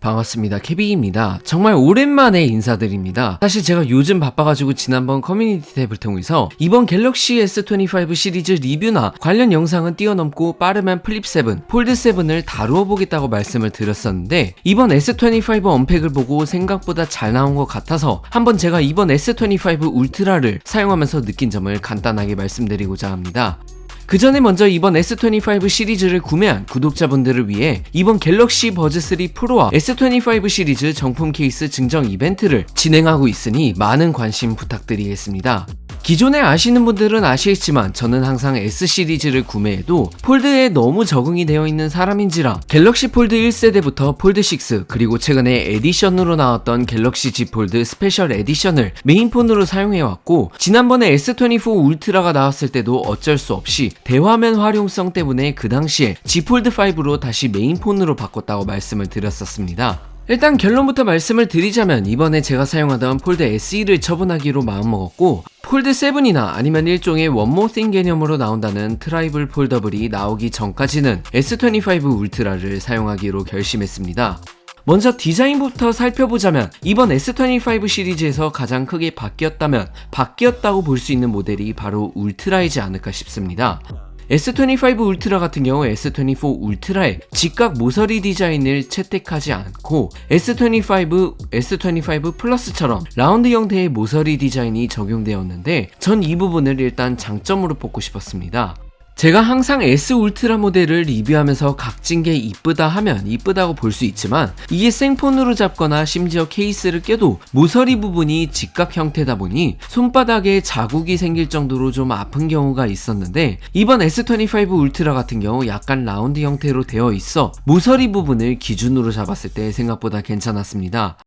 반갑습니다. 케비입니다. 정말 오랜만에 인사드립니다. 사실 제가 요즘 바빠가지고 지난번 커뮤니티 탭을 통해서 이번 갤럭시 S25 시리즈 리뷰나 관련 영상은 뛰어넘고 빠르면 플립7, 폴드7을 다루어 보겠다고 말씀을 드렸었는데 이번 S25 언팩을 보고 생각보다 잘 나온 것 같아서 한번 제가 이번 S25 울트라를 사용하면서 느낀 점을 간단하게 말씀드리고자 합니다. 그 전에 먼저 이번 S25 시리즈를 구매한 구독자분들을 위해 이번 갤럭시 버즈3 프로와 S25 시리즈 정품 케이스 증정 이벤트를 진행하고 있으니 많은 관심 부탁드리겠습니다. 기존에 아시는 분들은 아시겠지만 저는 항상 S 시리즈를 구매해도 폴드에 너무 적응이 되어 있는 사람인지라 갤럭시 폴드 1세대부터 폴드 6 그리고 최근에 에디션으로 나왔던 갤럭시 Z 폴드 스페셜 에디션을 메인폰으로 사용해왔고 지난번에 S24 울트라가 나왔을 때도 어쩔 수 없이 대화면 활용성 때문에 그 당시에 Z 폴드 5로 다시 메인폰으로 바꿨다고 말씀을 드렸었습니다. 일단 결론부터 말씀을 드리자면 이번에 제가 사용하던 폴드 SE를 처분하기로 마음먹었고 폴드7이나 아니면 일종의 원모띵 개념으로 나온다는 트라이블 폴더블이 나오기 전까지는 S25 울트라를 사용하기로 결심했습니다. 먼저 디자인부터 살펴보자면 이번 S25 시리즈에서 가장 크게 바뀌었다고 볼 수 있는 모델이 바로 울트라이지 않을까 싶습니다. S25 울트라 같은 경우 S24 울트라의 직각 모서리 디자인을 채택하지 않고 S25 플러스처럼 라운드 형태의 모서리 디자인이 적용되었는데 전 이 부분을 일단 장점으로 뽑고 싶었습니다. 제가 항상 S 울트라 모델을 리뷰하면서 각진 게 이쁘다 하면 이쁘다고 볼 수 있지만 이게 생폰으로 잡거나 심지어 케이스를 껴도 모서리 부분이 직각 형태다 보니 손바닥에 자국이 생길 정도로 좀 아픈 경우가 있었는데 이번 S25 울트라 같은 경우 약간 라운드 형태로 되어 있어 모서리 부분을 기준으로 잡았을 때 생각보다 괜찮았습니다.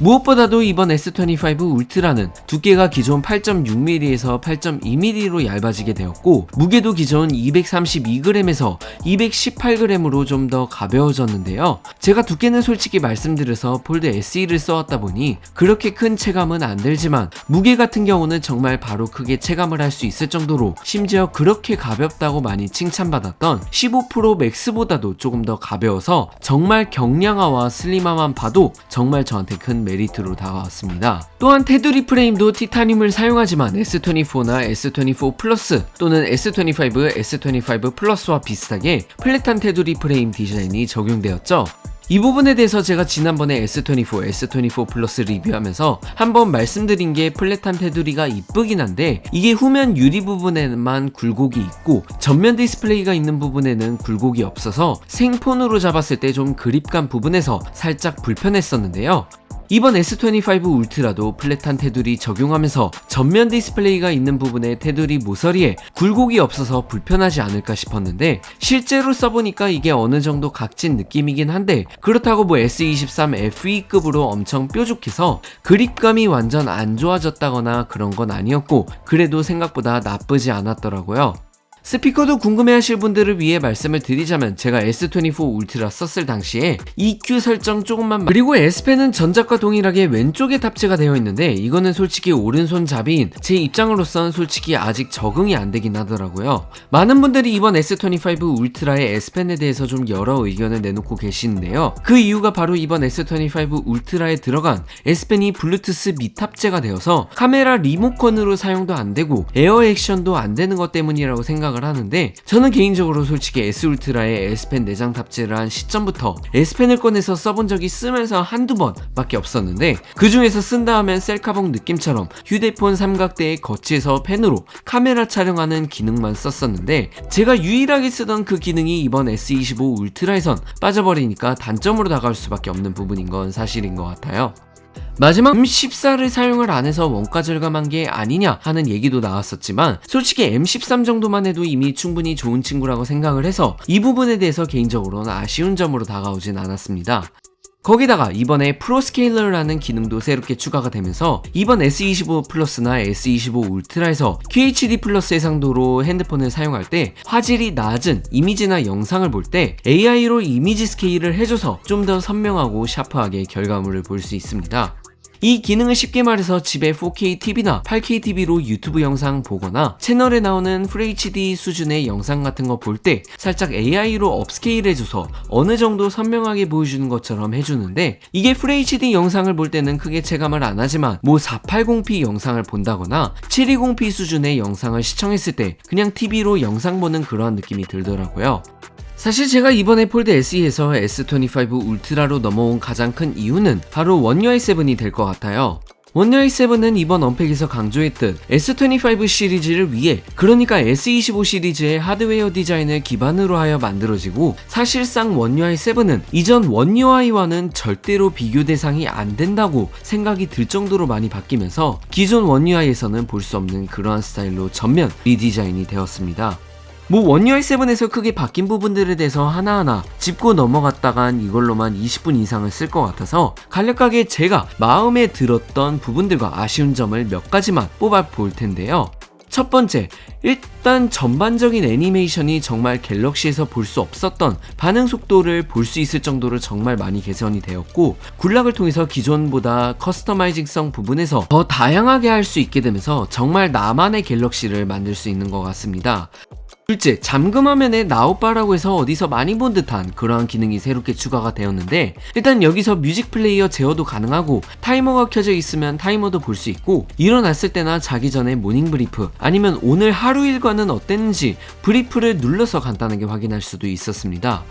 무엇보다도 이번 S25 울트라는 두께가 기존 8.6mm에서 8.2mm로 얇아지게 되었고 무게도 기존 232g에서 218g으로 좀 더 가벼워졌는데요. 제가 두께는 솔직히 말씀드려서 폴드 SE를 써왔다 보니 그렇게 큰 체감은 안 들지만 무게 같은 경우는 정말 바로 크게 체감을 할 수 있을 정도로 심지어 그렇게 가볍다고 많이 칭찬받았던 15 프로 맥스보다도 조금 더 가벼워서 정말 경량화와 슬림화만 봐도 정말 저한테 큰 메리트로 다가왔습니다. 또한 테두리 프레임도 티타늄을 사용하지만 S24나 S24 플러스 또는 S25, S25 플러스와 비슷하게 플랫한 테두리 프레임 디자인이 적용되었죠. 이 부분에 대해서 제가 지난번에 S24, S24 플러스 리뷰하면서 한번 말씀드린 게 플랫한 테두리가 이쁘긴 한데 이게 후면 유리 부분에만 굴곡이 있고 전면 디스플레이가 있는 부분에는 굴곡이 없어서 생폰으로 잡았을 때 좀 그립감 부분에서 살짝 불편했었는데요. 이번 S25 울트라도 플랫한 테두리 적용하면서 전면 디스플레이가 있는 부분에 테두리 모서리에 굴곡이 없어서 불편하지 않을까 싶었는데 실제로 써보니까 이게 어느 정도 각진 느낌이긴 한데 그렇다고 뭐 S23 FE급으로 엄청 뾰족해서 그립감이 완전 안 좋아졌다거나 그런 건 아니었고 그래도 생각보다 나쁘지 않았더라고요. 스피커도 궁금해하실 분들을 위해 말씀을 드리자면 제가 S24 울트라 썼을 당시에 EQ 설정 조금만 그리고 S펜은 전작과 동일하게 왼쪽에 탑재가 되어 있는데 이거는 솔직히 오른손잡이인 제 입장으로선 솔직히 아직 적응이 안 되긴 하더라고요. 많은 분들이 이번 S25 울트라의 S펜에 대해서 좀 여러 의견을 내놓고 계시는데요. 그 이유가 바로 이번 S25 울트라에 들어간 S펜이 블루투스 미탑재가 되어서 카메라 리모컨으로 사용도 안 되고 에어 액션도 안 되는 것 때문이라고 생각을 하는데 저는 개인적으로 솔직히 S 울트라에 S펜 내장 탑재를 한 시점부터 S펜을 꺼내서 써본 적이 쓰면서 한두 번 밖에 없었는데 그 중에서 쓴다 하면 셀카봉 느낌처럼 휴대폰 삼각대에 거치해서 펜으로 카메라 촬영하는 기능만 썼었는데 제가 유일하게 쓰던 그 기능이 이번 S25 울트라에선 빠져버리니까 단점으로 다가올 수밖에 없는 부분인 건 사실인 것 같아요. 마지막 M14를 사용을 안 해서 원가 절감한 게 아니냐 하는 얘기도 나왔었지만 솔직히 M13 정도만 해도 이미 충분히 좋은 친구라고 생각을 해서 이 부분에 대해서 개인적으로는 아쉬운 점으로 다가오진 않았습니다. 거기다가 이번에 프로스케일러라는 기능도 새롭게 추가가 되면서 이번 S25 플러스나 S25 울트라에서 QHD 플러스 해상도로 핸드폰을 사용할 때 화질이 낮은 이미지나 영상을 볼 때 AI로 이미지 스케일을 해줘서 좀 더 선명하고 샤프하게 결과물을 볼 수 있습니다. 이 기능은 쉽게 말해서 집에 4K TV나 8K TV로 유튜브 영상 보거나 채널에 나오는 FHD 수준의 영상 같은 거 볼 때 살짝 AI로 업스케일 해줘서 어느 정도 선명하게 보여주는 것처럼 해주는데, 이게 FHD 영상을 볼 때는 크게 체감을 안 하지만 480p 영상을 본다거나 720p 수준의 영상을 시청했을 때 그냥 TV로 영상 보는 그런 느낌이 들더라고요. 사실 제가 이번에 폴드 SE에서 S25 울트라로 넘어온 가장 큰 이유는 바로 원 UI 7이 될 것 같아요. 원 UI 7은 이번 언팩에서 강조했듯 S25 시리즈를 위해, 그러니까 S25 시리즈의 하드웨어 디자인을 기반으로 하여 만들어지고, 사실상 원 UI 7은 이전 원 UI와는 절대로 비교 대상이 안 된다고 생각이 들 정도로 많이 바뀌면서 기존 원 UI에서는 볼 수 없는 그러한 스타일로 전면 리디자인이 되었습니다. 원 UI 7에서 크게 바뀐 부분들에 대해서 하나하나 짚고 넘어갔다간 이걸로만 20분 이상을 쓸 것 같아서 간략하게 제가 마음에 들었던 부분들과 아쉬운 점을 몇 가지만 뽑아 볼 텐데요. 첫 번째, 일단 전반적인 애니메이션이 정말 갤럭시에서 볼 수 없었던 반응 속도를 볼 수 있을 정도로 정말 많이 개선이 되었고, 굴락을 통해서 기존보다 커스터마이징성 부분에서 더 다양하게 할 수 있게 되면서 정말 나만의 갤럭시를 만들 수 있는 것 같습니다. 둘째, 잠금 화면에 나우바라고 해서 어디서 많이 본 듯한 그러한 기능이 새롭게 추가가 되었는데, 일단 여기서 뮤직 플레이어 제어도 가능하고 타이머가 켜져 있으면 타이머도 볼 수 있고, 일어났을 때나 자기 전에 모닝 브리프 아니면 오늘 하루 일과는 어땠는지 브리프를 눌러서 간단하게 확인할 수도 있었습니다.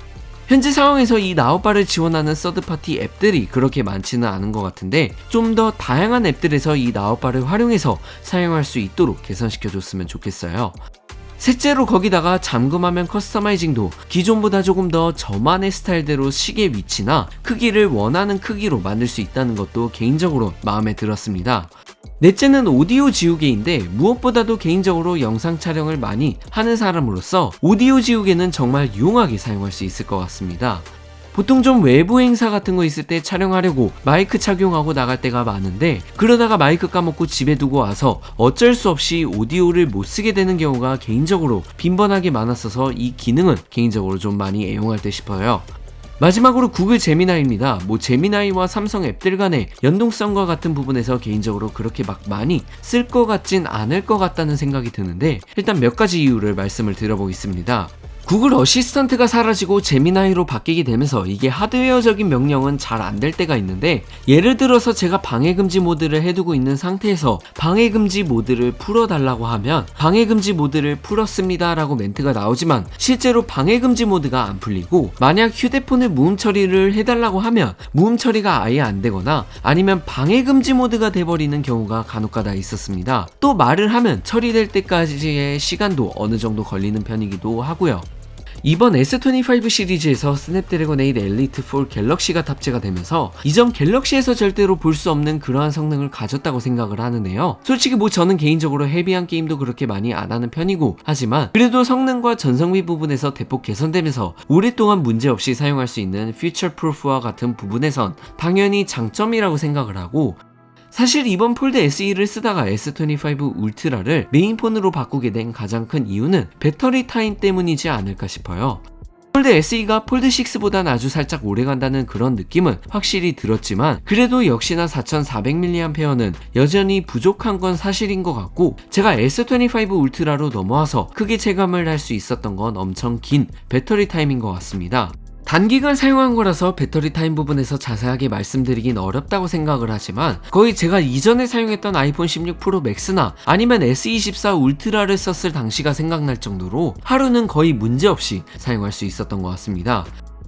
현재 상황에서 이 나우바를 지원하는 서드파티 앱들이 그렇게 많지는 않은 것 같은데, 좀 더 다양한 앱들에서 이 나우바를 활용해서 사용할 수 있도록 개선시켜줬으면 좋겠어요. 셋째로, 거기다가 잠금화면 커스터마이징도 기존보다 조금 더 저만의 스타일대로 시계 위치나 크기를 원하는 크기로 만들 수 있다는 것도 개인적으로 마음에 들었습니다. 넷째는 오디오 지우개인데, 무엇보다도 개인적으로 영상 촬영을 많이 하는 사람으로서 오디오 지우개는 정말 유용하게 사용할 수 있을 것 같습니다. 보통 좀 외부 행사 같은 거 있을 때 촬영하려고 마이크 착용하고 나갈 때가 많은데, 그러다가 마이크 까먹고 집에 두고 와서 어쩔 수 없이 오디오를 못 쓰게 되는 경우가 개인적으로 빈번하게 많았어서 이 기능은 개인적으로 좀 많이 애용할 때 싶어요. 마지막으로 구글 제미나이입니다. 제미나이와 삼성 앱들 간의 연동성과 같은 부분에서 개인적으로 그렇게 막 많이 쓸 것 같진 않을 것 같다는 생각이 드는데, 일단 몇 가지 이유를 말씀을 드려보겠습니다. 구글 어시스턴트가 사라지고 제미나이로 바뀌게 되면서 이게 하드웨어적인 명령은 잘 안 될 때가 있는데, 예를 들어서 제가 방해금지 모드를 해두고 있는 상태에서 방해금지 모드를 풀어달라고 하면 방해금지 모드를 풀었습니다 라고 멘트가 나오지만 실제로 방해금지 모드가 안 풀리고, 만약 휴대폰을 무음 처리를 해달라고 하면 무음 처리가 아예 안 되거나 아니면 방해금지 모드가 돼버리는 경우가 간혹가다 있었습니다. 또 말을 하면 처리될 때까지의 시간도 어느 정도 걸리는 편이기도 하고요. 이번 S25 시리즈에서 스냅드래곤 8 엘리트 4 갤럭시가 탑재가 되면서 이전 갤럭시에서 절대로 볼 수 없는 그러한 성능을 가졌다고 생각을 하는데요. 솔직히 저는 개인적으로 헤비한 게임도 그렇게 많이 안 하는 편이고, 하지만 그래도 성능과 전성비 부분에서 대폭 개선되면서 오랫동안 문제없이 사용할 수 있는 퓨처 프루프와 같은 부분에선 당연히 장점이라고 생각을 하고, 사실 이번 폴드 SE를 쓰다가 S25 울트라를 메인폰으로 바꾸게 된 가장 큰 이유는 배터리 타임 때문이지 않을까 싶어요. 폴드 SE가 폴드 6보단 아주 살짝 오래간다는 그런 느낌은 확실히 들었지만, 그래도 역시나 4400mAh는 여전히 부족한 건 사실인 것 같고, 제가 S25 울트라로 넘어와서 크게 체감을 할 수 있었던 건 엄청 긴 배터리 타임인 것 같습니다. 단기간 사용한 거라서 배터리 타임 부분에서 자세하게 말씀드리긴 어렵다고 생각을 하지만, 거의 제가 이전에 사용했던 아이폰 16 프로 맥스나 아니면 S24 울트라를 썼을 당시가 생각날 정도로 하루는 거의 문제없이 사용할 수 있었던 것 같습니다.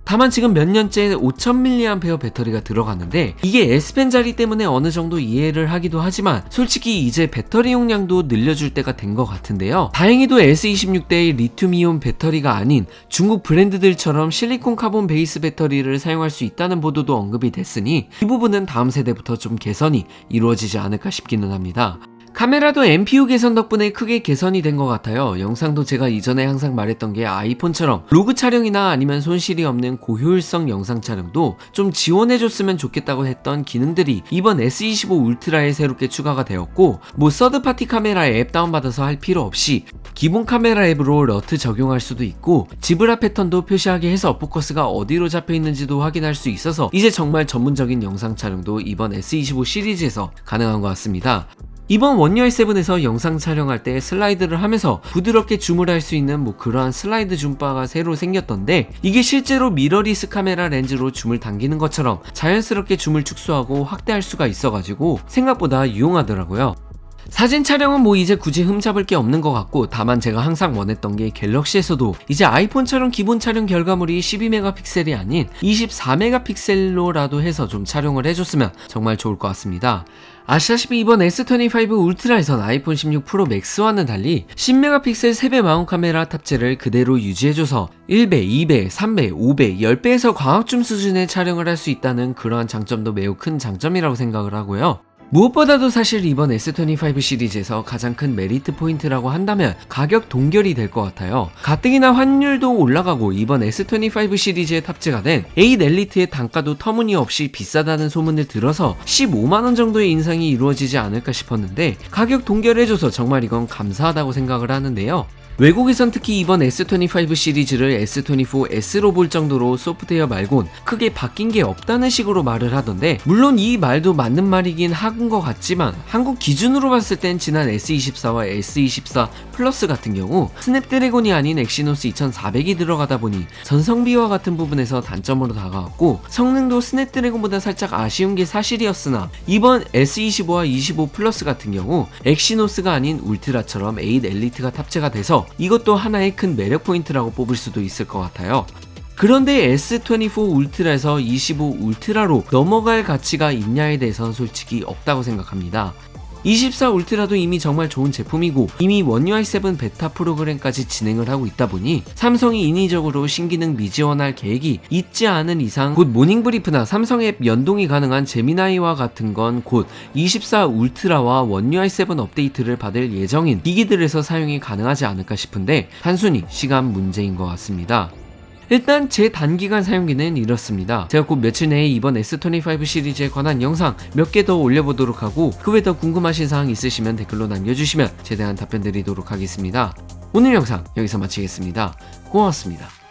다만 지금 몇 년째 5000mAh 배터리가 들어가는데, 이게 S펜 자리 때문에 어느 정도 이해를 하기도 하지만 솔직히 이제 배터리 용량도 늘려줄 때가 된 것 같은데요. 다행히도 S26대의 리튬이온 배터리가 아닌 중국 브랜드들처럼 실리콘 카본 베이스 배터리를 사용할 수 있다는 보도도 언급이 됐으니 이 부분은 다음 세대부터 좀 개선이 이루어지지 않을까 싶기는 합니다. 카메라도 NPU 개선 덕분에 크게 개선이 된 것 같아요. 영상도 제가 이전에 항상 말했던 게 아이폰처럼 로그 촬영이나 아니면 손실이 없는 고효율성 영상 촬영도 좀 지원해줬으면 좋겠다고 했던 기능들이 이번 S25 울트라에 새롭게 추가가 되었고, 뭐 서드파티 카메라 앱 다운받아서 할 필요 없이 기본 카메라 앱으로 러트 적용할 수도 있고, 지브라 패턴도 표시하게 해서 포커스가 어디로 잡혀 있는지도 확인할 수 있어서 이제 정말 전문적인 영상 촬영도 이번 S25 시리즈에서 가능한 것 같습니다. 이번 원 UI 7에서 영상 촬영할 때 슬라이드를 하면서 부드럽게 줌을 할 수 있는 뭐 그러한 슬라이드 줌바가 새로 생겼던데, 이게 실제로 미러리스 카메라 렌즈로 줌을 당기는 것처럼 자연스럽게 줌을 축소하고 확대할 수가 있어가지고 생각보다 유용하더라고요. 사진 촬영은 뭐 이제 굳이 흠잡을 게 없는 것 같고, 다만 제가 항상 원했던 게 갤럭시에서도 이제 아이폰처럼 기본 촬영 결과물이 12메가픽셀이 아닌 24메가픽셀로라도 해서 좀 촬영을 해줬으면 정말 좋을 것 같습니다. 아시다시피 이번 S25 울트라에선 아이폰 16 프로 맥스와는 달리 10메가픽셀 3배 마운트 카메라 탑재를 그대로 유지해줘서 1배, 2배, 3배, 5배, 10배에서 광학줌 수준의 촬영을 할 수 있다는 그러한 장점도 매우 큰 장점이라고 생각을 하고요. 무엇보다도 사실 이번 S25 시리즈에서 가장 큰 메리트 포인트라고 한다면 가격 동결이 될 것 같아요. 가뜩이나 환율도 올라가고 이번 S25 시리즈에 탑재가 된 8 엘리트의 단가도 터무니없이 비싸다는 소문을 들어서 15만원 정도의 인상이 이루어지지 않을까 싶었는데, 가격 동결해줘서 정말 이건 감사하다고 생각을 하는데요. 외국에선 특히 이번 S25 시리즈를 S24S로 볼 정도로 소프트웨어 말곤 크게 바뀐 게 없다는 식으로 말을 하던데, 물론 이 말도 맞는 말이긴 한 것 같지만 한국 기준으로 봤을 땐 지난 S24와 S24 플러스 같은 경우 스냅드래곤이 아닌 엑시노스 2400이 들어가다 보니 전성비와 같은 부분에서 단점으로 다가왔고, 성능도 스냅드래곤보다 살짝 아쉬운 게 사실이었으나 이번 S25와 25 플러스 같은 경우 엑시노스가 아닌 울트라처럼 8 엘리트가 탑재가 돼서 이것도 하나의 큰 매력 포인트라고 뽑을 수도 있을 것 같아요. 그런데 S24 울트라에서 25 울트라로 넘어갈 가치가 있냐에 대해서는 솔직히 없다고 생각합니다. 24 울트라도 이미 정말 좋은 제품이고 이미 원 UI 7 베타 프로그램까지 진행을 하고 있다 보니 삼성이 인위적으로 신기능 미지원할 계획이 있지 않은 이상 곧 모닝브리프나 삼성 앱 연동이 가능한 제미나이와 같은 건 곧 24 울트라와 원 UI 7 업데이트를 받을 예정인 기기들에서 사용이 가능하지 않을까 싶은데 단순히 시간 문제인 것 같습니다. 일단 제 단기간 사용기는 이렇습니다. 제가 곧 며칠 내에 이번 S25 시리즈에 관한 영상 몇 개 더 올려보도록 하고, 그 외에 더 궁금하신 사항 있으시면 댓글로 남겨주시면 최대한 답변 드리도록 하겠습니다. 오늘 영상 여기서 마치겠습니다. 고맙습니다.